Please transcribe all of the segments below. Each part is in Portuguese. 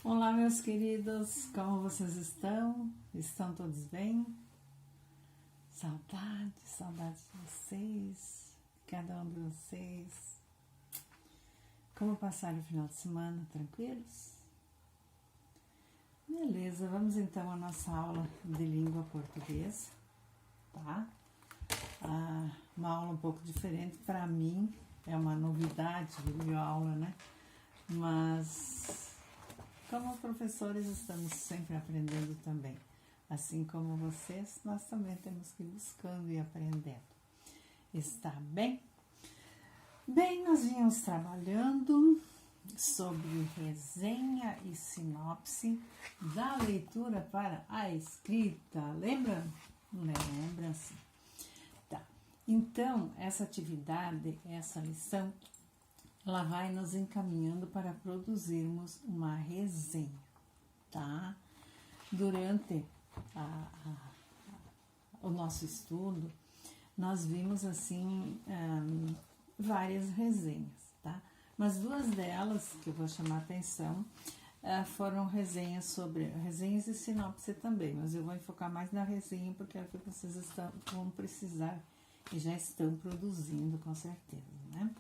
Olá, meus queridos, como vocês estão? Estão todos bem? Saudades de vocês, cada um de vocês. Como passaram o final de semana? Tranquilos? Beleza, vamos então à nossa aula de língua portuguesa, tá? Uma aula um pouco diferente para mim, é uma novidade de aula, né? Mas como professores estamos sempre aprendendo também. Assim como vocês, nós também temos que ir buscando e aprendendo. Está bem? Bem, nós vínhamos trabalhando sobre resenha e sinopse da leitura para a escrita. Lembra? Lembra-se. Tá. Então, essa atividade, essa lição, ela vai nos encaminhando para produzirmos uma resenha, tá? Durante o nosso estudo, nós vimos, assim, várias resenhas, tá? Mas duas delas, que eu vou chamar a atenção, foram resenhas e sinopse também, mas eu vou enfocar mais na resenha, porque é o que vocês vão precisar e já estão produzindo, com certeza, né?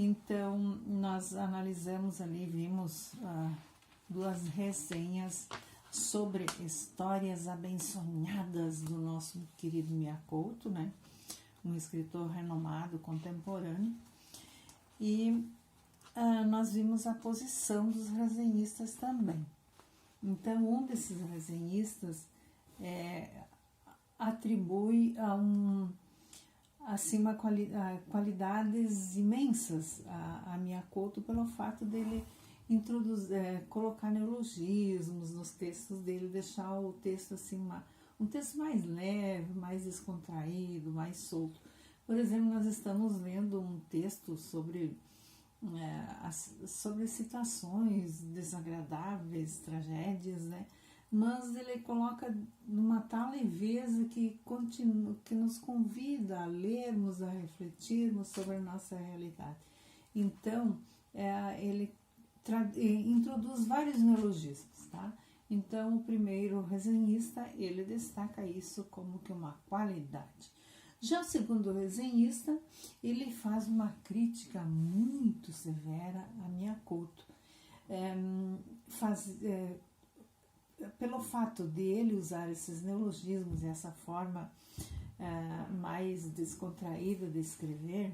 Então, nós analisamos ali, vimos duas resenhas sobre histórias abençonhadas do nosso querido Miyakoto, né? Um escritor renomado, contemporâneo. E nós vimos a posição dos resenhistas também. Então, um desses resenhistas atribui assim, qualidades imensas a Miyakoto pelo fato dele colocar neologismos nos textos dele, deixar o texto assim, um texto mais leve, mais descontraído, mais solto. Por exemplo, nós estamos lendo um texto sobre situações desagradáveis, tragédias, né? Mas ele coloca numa tal leveza que nos convida a lermos, a refletirmos sobre a nossa realidade. Então, ele introduz vários neologismos, tá? Então, o primeiro resenhista, ele destaca isso como que uma qualidade. Já o segundo resenhista, ele faz uma crítica muito severa a Miyakoto. Pelo fato de ele usar esses neologismos e essa forma mais descontraída de escrever,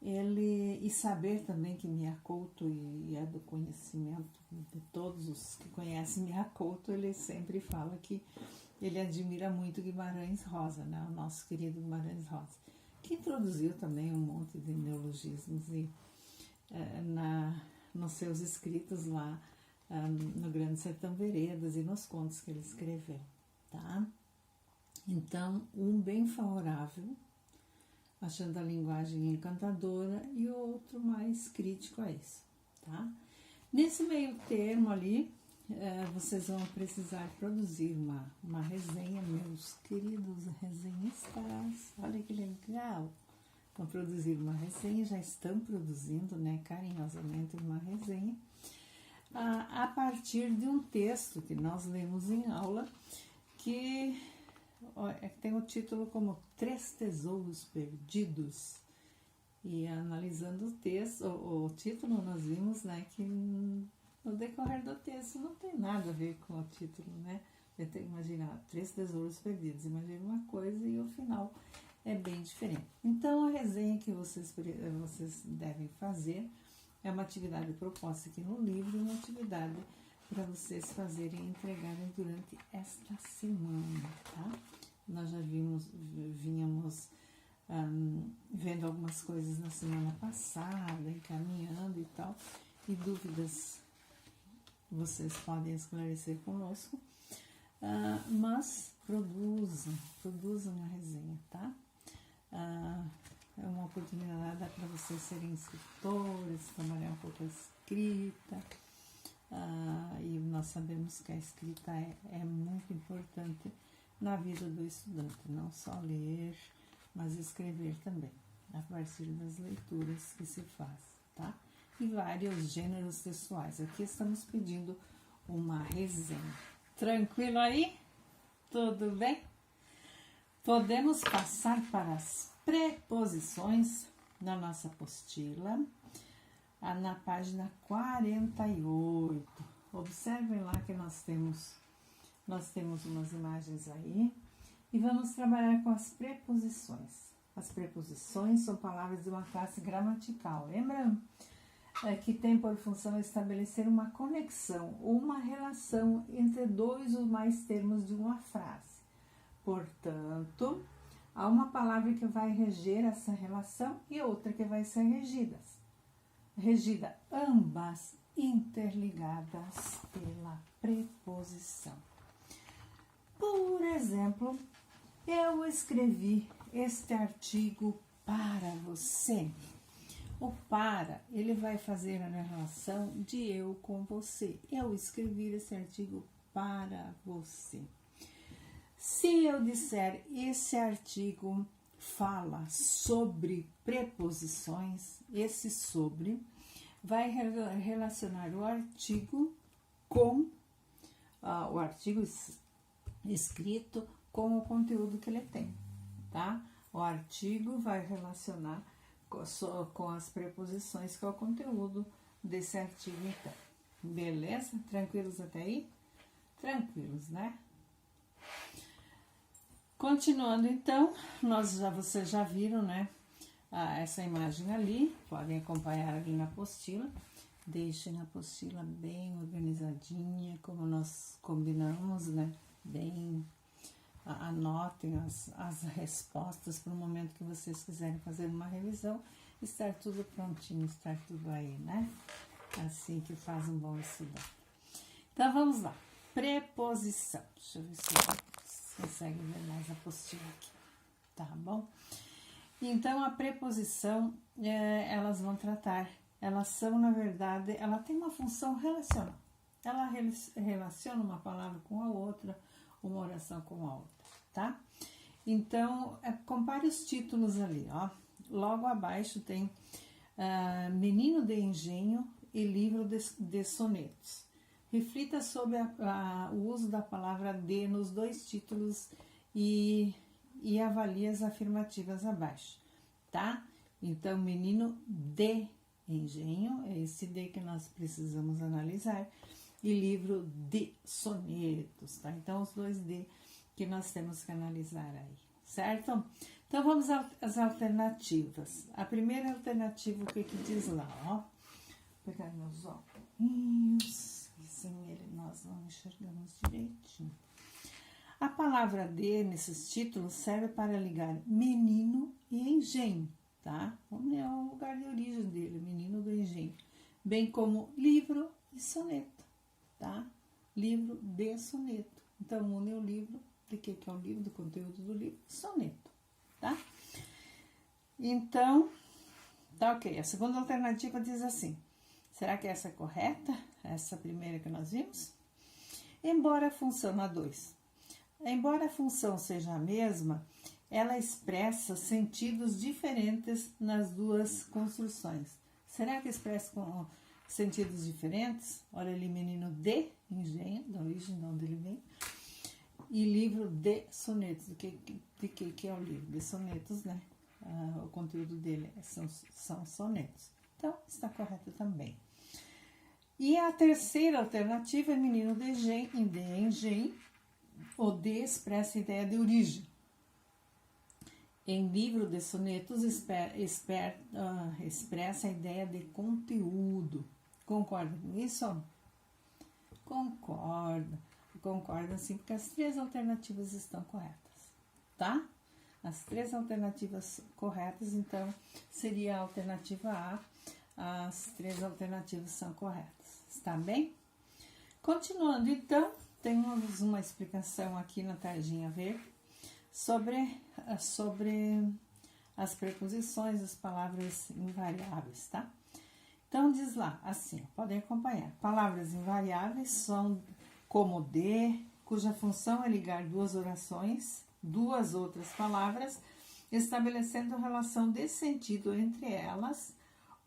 e saber também que Miyakoto, e é do conhecimento de todos os que conhecem Miyakoto, ele sempre fala que ele admira muito Guimarães Rosa, né? O nosso querido Guimarães Rosa, que introduziu também um monte de neologismos nos seus escritos lá, no Grande Sertão Veredas e nos contos que ele escreveu, tá? Então, um bem favorável, achando a linguagem encantadora, e o outro mais crítico a isso, tá? Nesse meio termo ali, vocês vão precisar produzir uma resenha, meus queridos resenhistas, olha que legal! Vão produzir uma resenha, já estão produzindo, né, carinhosamente uma resenha, a partir de um texto que nós lemos em aula, que tem o título como Três Tesouros Perdidos. E analisando o texto, o título, nós vimos, né, que no decorrer do texto não tem nada a ver com o título, né? Imagina, Três Tesouros Perdidos, imagina uma coisa e o final é bem diferente. Então, a resenha que vocês devem fazer é uma atividade proposta aqui no livro, uma atividade para vocês fazerem e entregarem durante esta semana, tá? Nós já vínhamos vendo algumas coisas na semana passada, encaminhando e tal, e dúvidas vocês podem esclarecer conosco, mas produzam a resenha, tá? É uma oportunidade para vocês serem escritores, trabalhar um pouco a escrita, e nós sabemos que a escrita é muito importante na vida do estudante, não só ler, mas escrever também, a partir das leituras que se faz, tá? E vários gêneros textuais. Aqui estamos pedindo uma resenha. Tranquilo aí? Tudo bem? Podemos passar para as preposições na nossa apostila, na página 48. Observem lá que nós temos umas imagens aí e vamos trabalhar com as preposições. As preposições são palavras de uma classe gramatical, lembram? Que tem por função estabelecer uma conexão ou uma relação entre dois ou mais termos de uma frase. Portanto, há uma palavra que vai reger essa relação e outra que vai ser regida, ambas interligadas pela preposição. Por exemplo, eu escrevi este artigo para você. O para, ele vai fazer a relação de eu com você. Eu escrevi esse artigo para você. Se eu disser esse artigo fala sobre preposições, esse sobre vai relacionar o artigo com o artigo escrito com o conteúdo que ele tem, tá? O artigo vai relacionar com as preposições, que é o conteúdo desse artigo, então. Beleza? Tranquilos até aí? Tranquilos, né? Continuando, então, vocês já viram, né? Essa imagem ali, podem acompanhar ali na apostila. Deixem a apostila bem organizadinha, como nós combinamos, né? Bem, anotem as respostas para o momento que vocês quiserem fazer uma revisão, estar tudo prontinho, estar tudo aí, né? Assim que faz um bom estudante. Então, vamos lá. Preposição. Deixa eu ver se vocês conseguem ver mais a apostila aqui, tá bom? Então, a preposição, elas vão tratar, elas são, na verdade, ela tem uma função relacional. Ela relaciona uma palavra com a outra, uma oração com a outra, tá? Então, compare os títulos ali, ó. Logo abaixo tem Menino de Engenho e Livro de Sonetos. Reflita sobre o uso da palavra de nos dois títulos e avalie as afirmativas abaixo, tá? Então, menino de engenho, é esse de que nós precisamos analisar, e livro de sonetos, tá? Então, os dois de que nós temos que analisar aí, certo? Então, vamos às alternativas. A primeira alternativa, o que diz lá, ó? Vou pegar meus óculos, e sem ele nós não enxergamos direitinho. A palavra de, nesses títulos, serve para ligar menino e engenho, tá? É o lugar de origem dele, menino do engenho. Bem como livro e soneto, tá? Livro de soneto. Então, une o livro, de que é o livro, do conteúdo do livro, soneto, tá? Então, tá ok. A segunda alternativa diz assim, será que essa é correta? Essa primeira que nós vimos? Embora a função na 2. Embora a função seja a mesma, ela expressa sentidos diferentes nas duas construções. Será que expressa com sentidos diferentes? Olha ali, menino de engenho, da origem de onde ele vem, e livro de sonetos. De que é o livro? De sonetos, né? O conteúdo dele são sonetos. Então, está correto também. E a terceira alternativa é menino de engenho. O de expressa a ideia de origem. Em livro de sonetos expressa a ideia de conteúdo. Concorda com isso? Concorda sim, porque as três alternativas estão corretas, tá? As três alternativas corretas, então, seria a alternativa A. As três alternativas são corretas, está bem? Continuando, então, temos uma explicação aqui na tarjinha verde sobre as preposições, as palavras invariáveis, tá? Então, diz lá, assim, podem acompanhar. Palavras invariáveis são como de, cuja função é ligar duas orações, duas outras palavras, estabelecendo relação de sentido entre elas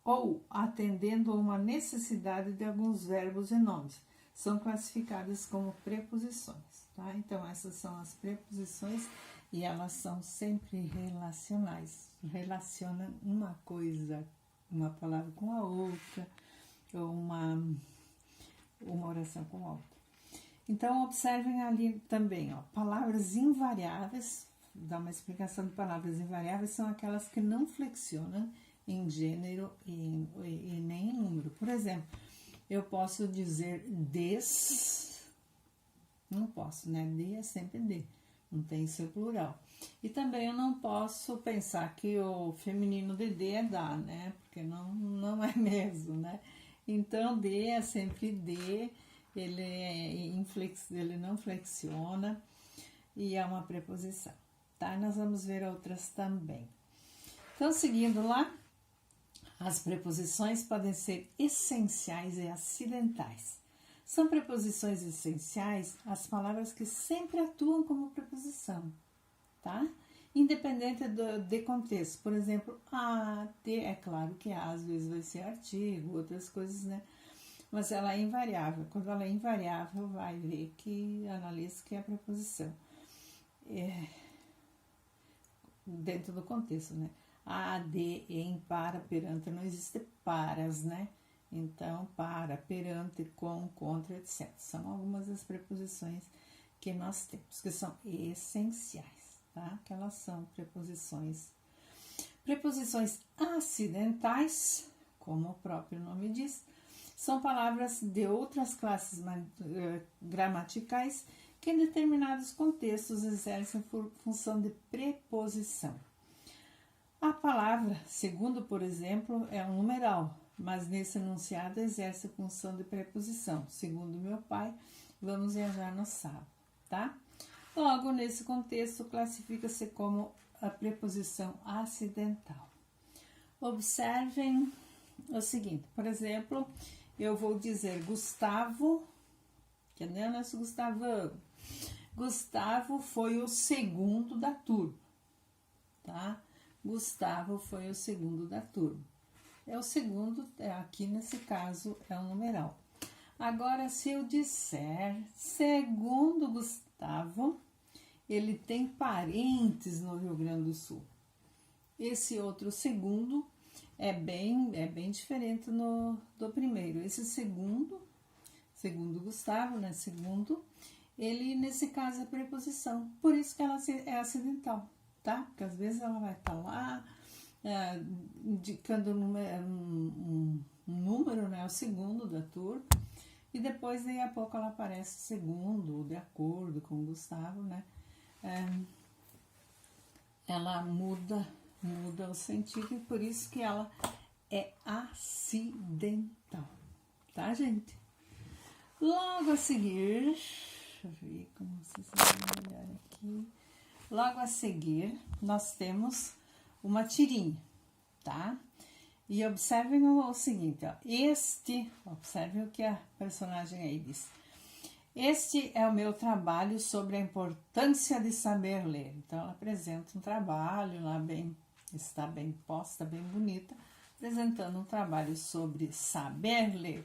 ou atendendo a uma necessidade de alguns verbos e nomes. são classificadas como preposições, tá? Então, essas são as preposições e elas são sempre relacionais. Relacionam uma coisa, uma palavra com a outra, ou uma oração com a outra. Então, observem ali também, ó, palavras invariáveis. Dar uma explicação de palavras invariáveis são aquelas que não flexionam em gênero e nem em número. Por exemplo, eu posso dizer des, não posso, né? De é sempre de, não tem seu plural. E também eu não posso pensar que o feminino de de é da, né? Porque não é mesmo, né? Então, de é sempre de, ele não flexiona e é uma preposição, tá? Nós vamos ver outras também. Então, seguindo lá, as preposições podem ser essenciais e acidentais. São preposições essenciais as palavras que sempre atuam como preposição, tá? Independente de contexto. Por exemplo, a, de, é claro que a às vezes vai ser artigo, outras coisas, né? Mas ela é invariável. Quando ela é invariável, vai ver que analisa que é a preposição. Dentro do contexto, né? A, de, em, para, perante, não existe paras, né? Então, para, perante, com, contra, etc. São algumas das preposições que nós temos, que são essenciais, tá? Que elas são preposições. Preposições acidentais, como o próprio nome diz, são palavras de outras classes gramaticais que em determinados contextos exercem função de preposição. A palavra segundo, por exemplo, é um numeral, mas nesse enunciado exerce a função de preposição. Segundo meu pai, vamos viajar no sábado, tá? Logo, nesse contexto, classifica-se como a preposição acidental. Observem o seguinte, por exemplo, eu vou dizer Gustavo, cadê o nosso Gustavão? Gustavo foi o segundo da turma, tá? Gustavo foi o segundo da turma. É o segundo, aqui nesse caso, é um numeral. Agora, se eu disser segundo Gustavo, ele tem parentes no Rio Grande do Sul. Esse outro segundo é bem diferente do primeiro. Esse segundo Gustavo, né? Segundo, ele nesse caso é preposição. Por isso que ela é acidental, tá? Porque às vezes ela vai estar lá indicando um número, né? O segundo da turma. E depois, daí a pouco, ela aparece segundo, de acordo com o Gustavo, né? Ela muda o sentido e por isso que ela é acidental, tá, gente? Logo a seguir, deixa eu ver como vocês vão olhar aqui. Logo a seguir, nós temos uma tirinha, tá? E observem o seguinte, ó. Observem o que a personagem aí diz. Este é o meu trabalho sobre a importância de saber ler. Então, ela apresenta um trabalho lá está bem posta, bem bonita, apresentando um trabalho sobre saber ler.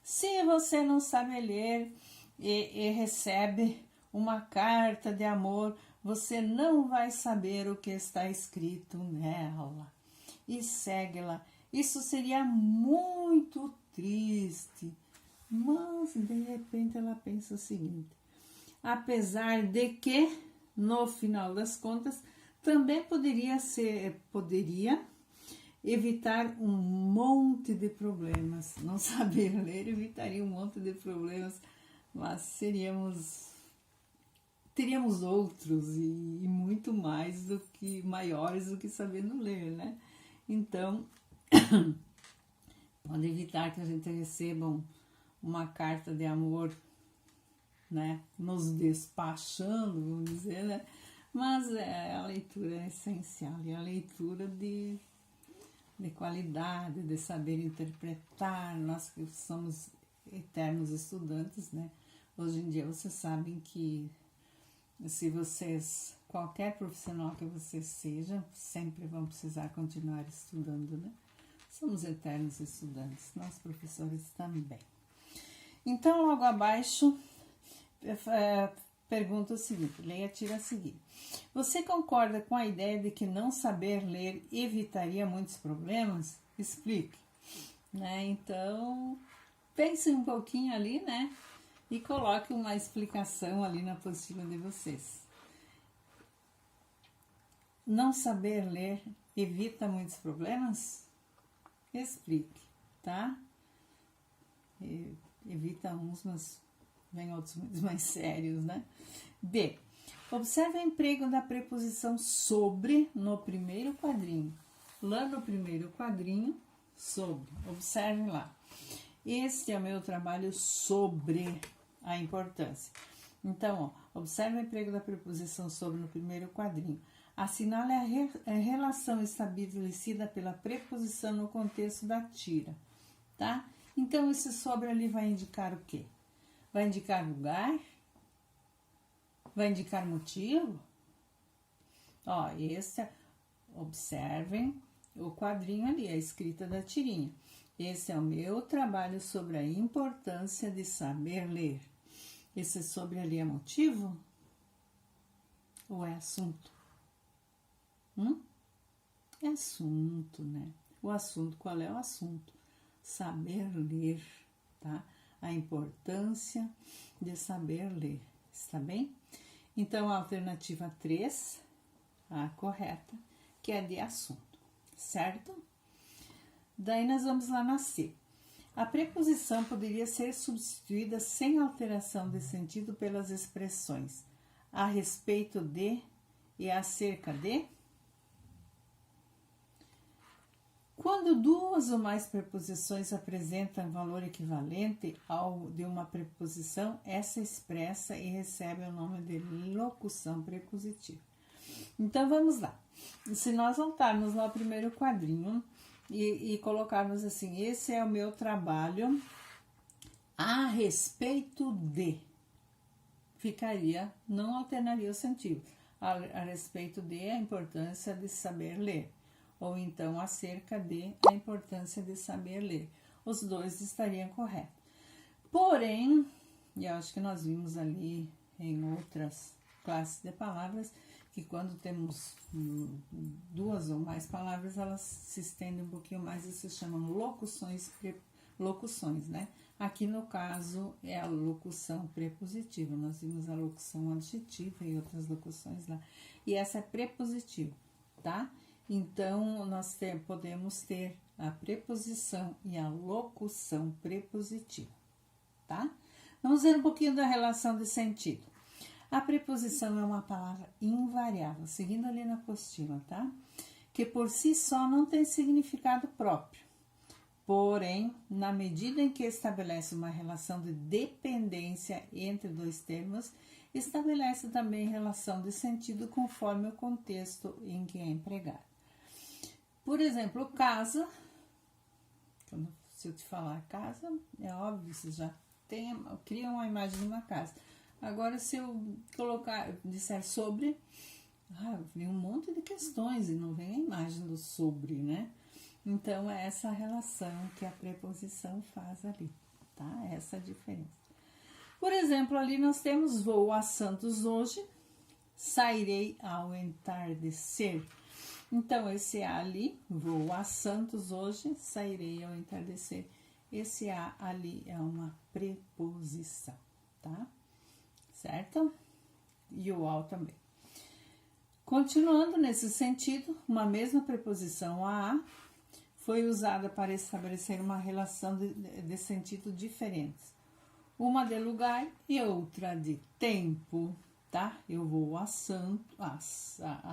Se você não sabe ler e recebe uma carta de amor, você não vai saber o que está escrito nela. E segue-la. Isso seria muito triste. Mas, de repente, ela pensa o seguinte: apesar de que, no final das contas, também poderia evitar um monte de problemas. Não saber ler evitaria um monte de problemas, mas teríamos outros e muito mais maiores do que sabendo ler, né? Então, pode evitar que a gente receba uma carta de amor, né, nos despachando, vamos dizer, né, mas a leitura é essencial, e a leitura de qualidade, de saber interpretar. Nós que somos eternos estudantes, né, hoje em dia vocês sabem que qualquer profissional que vocês sejam, sempre vão precisar continuar estudando, né, somos eternos estudantes, nós professores também. Então, logo abaixo, pergunta o seguinte, leia a tira a seguir. Você concorda com a ideia de que não saber ler evitaria muitos problemas? Explique. Né? Então, pense um pouquinho ali, né? E coloque uma explicação ali na apostila de vocês. Não saber ler evita muitos problemas? Explique, tá? Evita uns, mas vem outros muito mais sérios, né? B. Observe o emprego da preposição sobre no primeiro quadrinho. Lá no primeiro quadrinho, sobre. Observe lá. Este é o meu trabalho sobre a importância. Então, ó, observe o emprego da preposição sobre no primeiro quadrinho. Assinale a relação estabelecida pela preposição no contexto da tira, tá? Então, esse sobre ali vai indicar o quê? Vai indicar lugar? Vai indicar motivo? Ó, observem o quadrinho ali, a escrita da tirinha. Esse é o meu trabalho sobre a importância de saber ler. Esse sobre ali é motivo? Ou é assunto? É assunto, né? O assunto, qual é o assunto? Saber ler, tá? A importância de saber ler, está bem? Então, a alternativa 3, a correta, que é de assunto, certo? Daí, nós vamos lá na C. A preposição poderia ser substituída sem alteração de sentido pelas expressões a respeito de e acerca de. Quando duas ou mais preposições apresentam valor equivalente ao de uma preposição, essa expressa e recebe o nome de locução prepositiva. Então, vamos lá. Se nós voltarmos lá ao primeiro quadrinho e colocarmos assim, esse é o meu trabalho a respeito de, ficaria, não alternaria o sentido. A respeito de a importância de saber ler. Ou então acerca de a importância de saber ler. Os dois estariam corretos. Porém, e eu acho que nós vimos ali em outras classes de palavras, que quando temos duas ou mais palavras, elas se estendem um pouquinho mais e se chamam locuções, né? Aqui no caso é a locução prepositiva, nós vimos a locução adjetiva e outras locuções lá. E essa é prepositiva, tá? Então, nós podemos ter a preposição e a locução prepositiva, tá? Vamos ver um pouquinho da relação de sentido. A preposição é uma palavra invariável, seguindo ali na apostila, tá? Que por si só não tem significado próprio. Porém, na medida em que estabelece uma relação de dependência entre dois termos, estabelece também relação de sentido conforme o contexto em que é empregado. Por exemplo, casa, se eu te falar casa, é óbvio, você já cria uma imagem de uma casa. Agora, se eu disser sobre, vem um monte de questões e não vem a imagem do sobre, né? Então, é essa relação que a preposição faz ali, tá? Essa é a diferença. Por exemplo, ali nós temos vou a Santos hoje, sairei ao entardecer. Então, esse A ali, vou a Santos hoje, sairei ao entardecer. Esse A ali é uma preposição, tá? Certo? E o ao também. Continuando nesse sentido, uma mesma preposição a foi usada para estabelecer uma relação de sentido diferentes. Uma de lugar e outra de tempo, tá? Eu vou a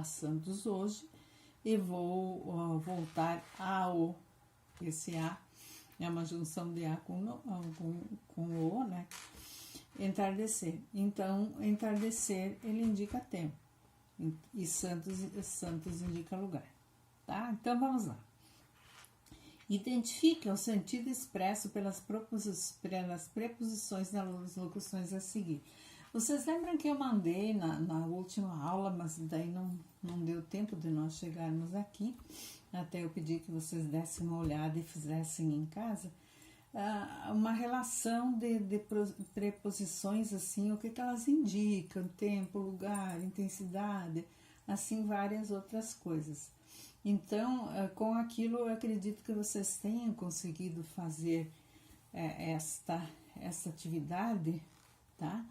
Santos hoje e vou voltar ao. Esse A é uma junção de A com o, né? Entardecer. Então, entardecer, ele indica tempo. E Santos indica lugar, tá? Então, vamos lá. Identifique o sentido expresso pelas preposições das locuções a seguir. Vocês lembram que eu mandei na última aula, mas daí não deu tempo de nós chegarmos aqui. Até eu pedi que vocês dessem uma olhada e fizessem em casa. uma relação de preposições, assim, o que elas indicam, tempo, lugar, intensidade, assim, várias outras coisas. Então, com aquilo, eu acredito que vocês tenham conseguido fazer esta atividade, tá?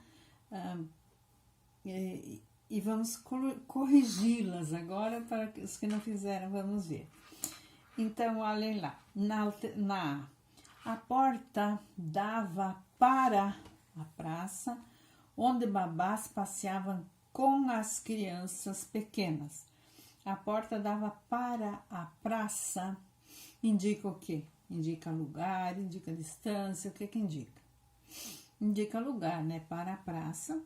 E vamos corrigi-las agora, para os que não fizeram, vamos ver. Então, olhem lá, a porta dava para a praça, onde babás passeavam com as crianças pequenas. A porta dava para a praça, indica o quê? Indica lugar, indica distância, o que que indica? Indica lugar, né? Para a praça,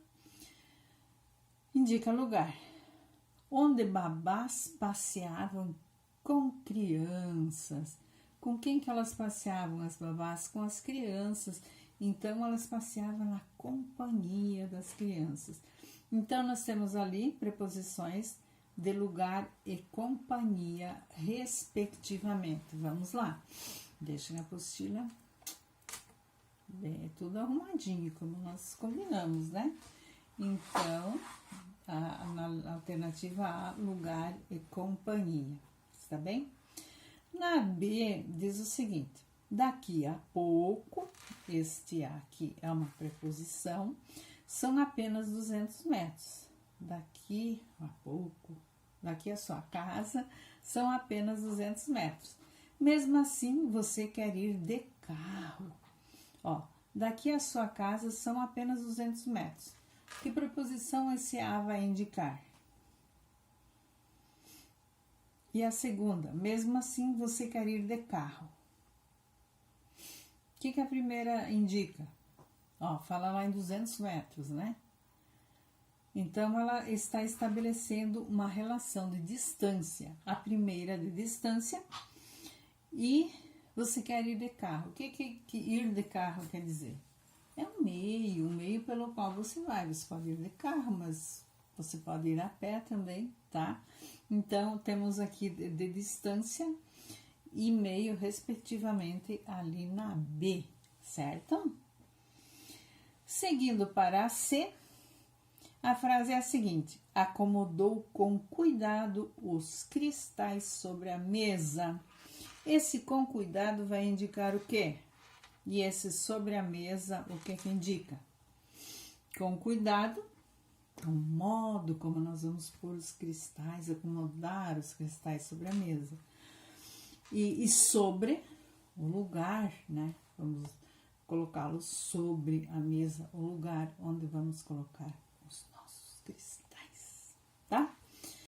indica lugar. Onde babás passeavam com crianças. Com quem que elas passeavam, as babás? Com as crianças. Então, elas passeavam na companhia das crianças. Então, nós temos ali preposições de lugar e companhia, respectivamente. Vamos lá. Deixem a apostila tudo arrumadinho, como nós combinamos, né? Então, na alternativa A, lugar e companhia. Está bem? Na B, diz o seguinte: daqui a pouco, este aqui é uma preposição, são apenas 200 metros. Daqui a pouco, daqui a sua casa, são apenas 200 metros. Mesmo assim, você quer ir de carro. Ó, daqui a sua casa são apenas 200 metros. Que preposição esse A vai indicar? E a segunda, mesmo assim, você quer ir de carro. O que a primeira indica? Ó, fala lá em 200 metros, né? Então, ela está estabelecendo uma relação de distância. A primeira de distância e você quer ir de carro. O que ir de carro quer dizer? É um meio pelo qual você vai. Você pode ir de carro, mas você pode ir a pé também, tá? Então, temos aqui de distância e meio, respectivamente, ali na B, certo? Seguindo para a C, a frase é a seguinte: acomodou com cuidado os cristais sobre a mesa. Esse com cuidado vai indicar o quê? E esse sobre a mesa, o que indica? Com cuidado, o modo como nós vamos pôr os cristais, acomodar os cristais sobre a mesa. E sobre o lugar, né? Vamos colocá-los sobre a mesa, o lugar onde vamos colocar.